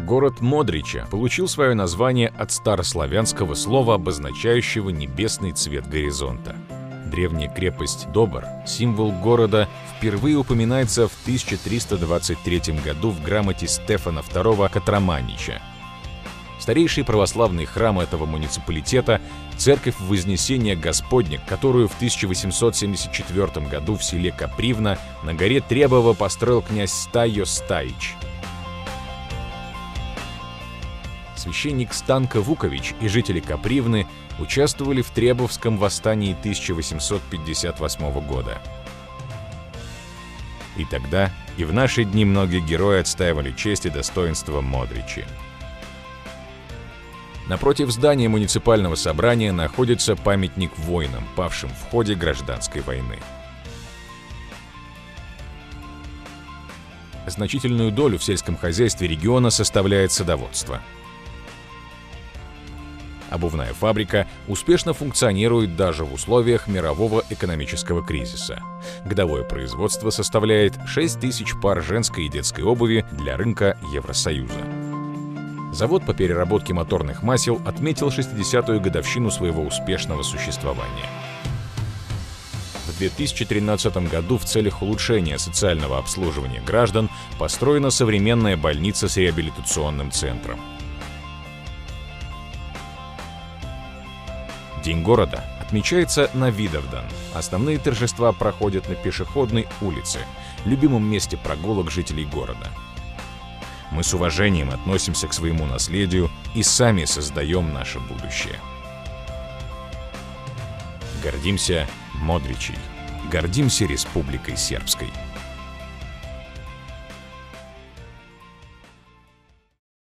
Город Модрича получил свое название от старославянского слова, обозначающего небесный цвет горизонта. Древняя крепость Добр, символ города, впервые упоминается в 1323 году в грамоте Стефана II Катраманича. Старейший православный храм этого муниципалитета — церковь Вознесения Господня, которую в 1874 году в селе Капривна на горе Требово построил князь Стайо Стаич. Священник Станко Вукович и жители Капривны участвовали в Требовском восстании 1858 года. И тогда, и в наши дни многие герои отстаивали честь и достоинство Модричи. Напротив здания муниципального собрания находится памятник воинам, павшим в ходе гражданской войны. Значительную долю в сельском хозяйстве региона составляет садоводство. Обувная фабрика успешно функционирует даже в условиях мирового экономического кризиса. Годовое производство составляет 6000 пар женской и детской обуви для рынка Евросоюза. Завод по переработке моторных масел отметил 60-ю годовщину своего успешного существования. В 2013 году в целях улучшения социального обслуживания граждан построена современная больница с реабилитационным центром. День города отмечается на Видовдан. Основные торжества проходят на пешеходной улице, любимом месте прогулок жителей города. Мы с уважением относимся к своему наследию и сами создаем наше будущее. Гордимся Модричей, гордимся Республикой Сербской.